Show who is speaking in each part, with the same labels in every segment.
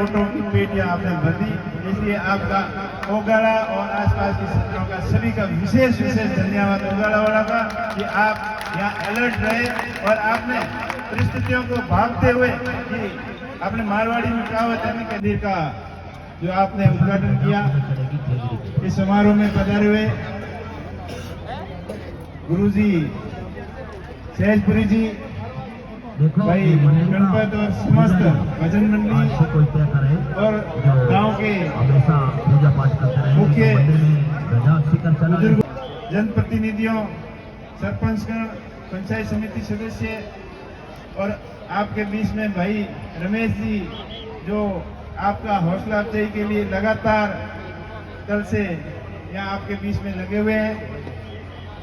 Speaker 1: Photo की पेटियां आपने भर दी, इसलिए आपका ओगाड़ा और आसपास के क्षेत्रों का सभी का विशेष धन्यवाद ओगाड़ा वाला का कि आप यहाँ अलर्ट रहे और आपने परिस्थितियों को भागते हुए कि आपने मारवाड़ी में कहावत है कि मंदिर का जो आपने उद्घाटन किया। इस समारोह में पधारे हुए गुरुजी सहजपुरी जी, भाई गणपत और समस्त भजन मंडली और गांव के मुख्य बुजुर्ग, जनप्रतिनिधियों, सरपंचगण, पंचायत समिति सदस्य और आपके बीच में भाई रमेश जी जो आपका हौसला अफजाई के लिए लगातार कल से यहाँ आपके बीच में लगे हुए हैं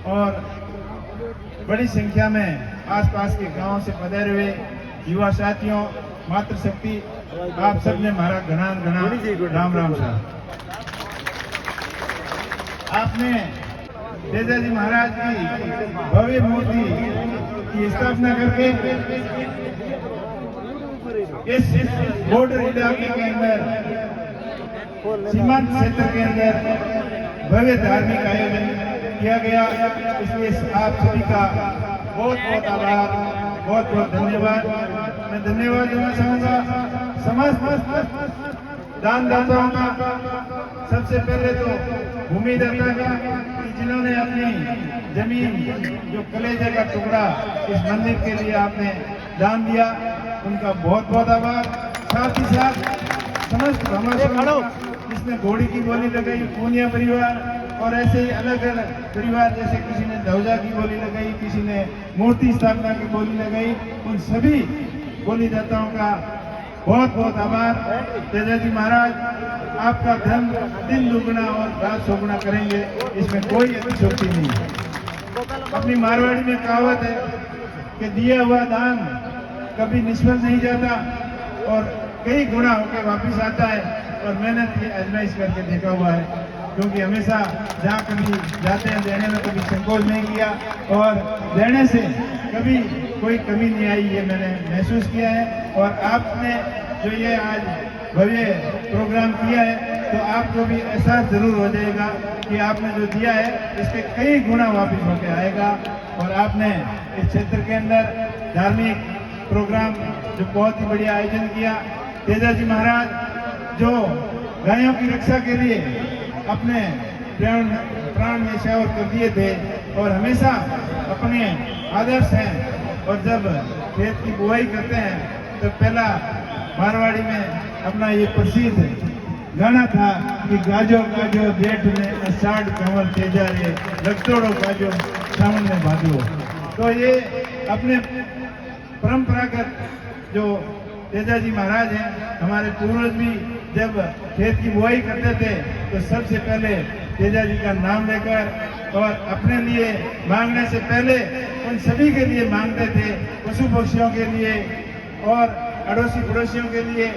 Speaker 1: और बड़ी संख्या में आसपास के गांव से पधारे हुए युवा साथियों, मातृशक्ति, आप सबने हमारा घना राम राम साहब। आपने तेजा जी महाराज की भव्य मूर्ति की स्थापना करके इस बॉर्डर इलाके के अंदर, सीमांत क्षेत्र के अंदर भव्य धार्मिक आयोजन किया गया। इसलिए आप सभी का बहुत बहुत आभार, बहुत बहुत धन्यवाद। मैं धन्यवाद देना चाहूँगा समस्त दानदाताओं का, सबसे पहले तो भूमिदाता का कि जिन्होंने अपनी जमीन जो कलेजे का टुकड़ा इस मंदिर के लिए आपने दान दिया, उनका बहुत बहुत आभार। साथ ही साथ समस्त जिसने घोड़ी की बोली लगाई, पूनिया परिवार और ऐसे ही अलग अलग परिवार, जैसे किसी ने ध्वजा की बोली लगाई, किसी ने मूर्ति स्थापना की बोली लगाई, उन सभी बोलीदाताओं का बहुत बहुत आभार। तेजा जी महाराज आपका धन दिन दुगुना और रात चौगुना करेंगे, इसमें कोई अतिशयोक्ति नहीं है। अपनी मारवाड़ी में कहावत है कि दिया हुआ दान कभी निष्फल नहीं जाता और कई गुना होकर वापिस आता है। और मैंने आजमाइश करके देखा हुआ है, क्योंकि हमेशा जहाँ कभी जाते हैं देने में कभी संकोच नहीं किया और देने से कभी कोई कमी नहीं आई, ये मैंने महसूस किया है। और आपने जो ये आज भव्य प्रोग्राम किया है, तो आपको भी एहसास जरूर हो जाएगा कि आपने जो दिया है इसके कई गुना वापिस होकर आएगा। और आपने इस क्षेत्र के अंदर धार्मिक प्रोग्राम जो बहुत ही बढ़िया आयोजन किया। तेजा जी महाराज जो गायों की रक्षा के लिए अपने प्राण न्यौछावर कर दिए थे और हमेशा अपने आदर्श हैं। और जब खेत की बुआई करते हैं तो पहला मारवाड़ी में अपना ये प्रसिद्ध गाना था कि गाजो गाजो जेठ में अषाढ़ कंवल तेजा रे, लगतोड़ो गाजो सावन में भादो। तो ये अपने परंपरागत जो तेजा जी महाराज हैं, हमारे पूर्वज भी जब खेत की बुआई करते थे तो सबसे पहले तेजा जी का नाम लेकर और अपने लिए मांगने से पहले उन सभी के लिए मांगते थे, पशु पक्षियों के लिए और अड़ोसी पड़ोसियों के लिए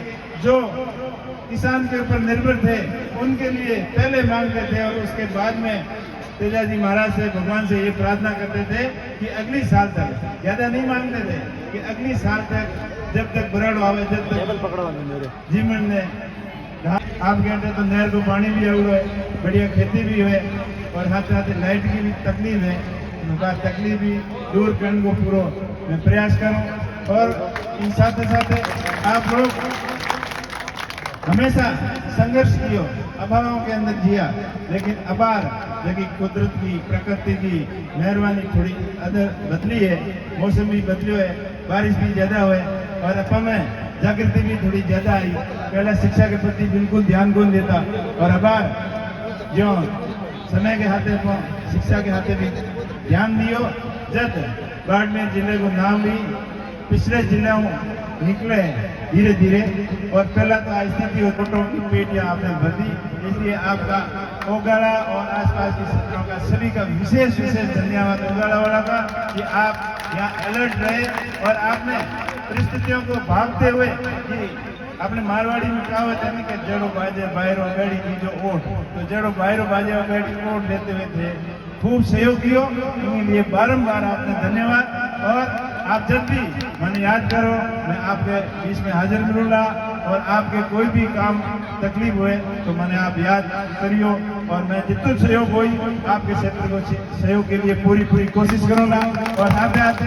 Speaker 1: जो किसान के ऊपर निर्भर थे उनके लिए पहले मांगते थे। और उसके बाद में तेजा जी महाराज से भगवान से ये प्रार्थना करते थे कि अगली साल तक, ज्यादा नहीं मांगते थे, कि अगली साल तक जब तक बरड़ आवे, जब तक जीवन ने आप कहते तो नहर को पानी भी आवड़ो है, बढ़िया खेती भी है और साथ साथ लाइट की भी तकलीफ है, उनका तकलीफ भी दूर करने को पूरा मैं प्रयास करूं। और इन साथ साथ आप लोग हमेशा संघर्ष किया, अभावों के अंदर जिया, लेकिन अबार जबकि कुदरत की, प्रकृति की मेहरबानी थोड़ी अदर बदली है, मौसम भी बदलियो है, बारिश भी ज्यादा हुए और अपा में जागृति भी थोड़ी ज्यादा आई। पहला शिक्षा के प्रति बिल्कुल ध्यान कौन देता और अबार जो समय के हाथे को शिक्षा के हाथे भी ध्यान दियो, जब बाड़मेर जिले को नाम भी पिछले जिलों निकले धीरे धीरे। और पहला तो स्थिति और फोटो की पेटियां आपने भर दी, इसलिए आपका ओगाड़ा और आसपास के क्षेत्रों का सभी का विशेष धन्यवाद ओगाड़ा वाला का कि आप यहाँ अलर्ट रहे और आपने परिस्थितियों को भागते हुए कि आपने मारवाड़ी में कहावत है कि जड़ो बाजे बाहरों गाड़ी की जो ओट, तो जड़ो बाहरों बाजे गाड़ी ओट लेते हुए थे, खूब सहयोग किया, इनके लिए बारंबार आपने धन्यवाद। और आप जब भी मैंने याद करो, मैं आपके बीच में हाजिर मिलूंगा। और आपके कोई भी काम तकलीफ हुए तो मैंने आप याद करियो और मैं जितना सहयोग हुई आपके क्षेत्र को सहयोग के लिए पूरी कोशिश करूंगा। और आते आते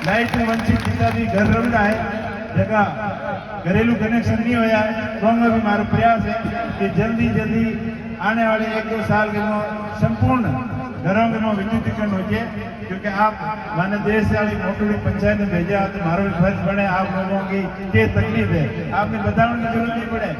Speaker 1: लाइट में वंचित जितना भी घर रहा है जगह घरेलू कनेक्शन नहीं होया तो भी हमारा प्रयास है कि जल्दी आने वाले 1-2 साल के संपूर्ण घरों के विद्युतीकरण हो जाए, क्योंकि आप माने देश वाली मोटी पंचायत में भेजा तो हमारा भी फर्ज बने आप लोगों की क्या तकलीफ है आपने बताने की जरूरत नहीं पड़े।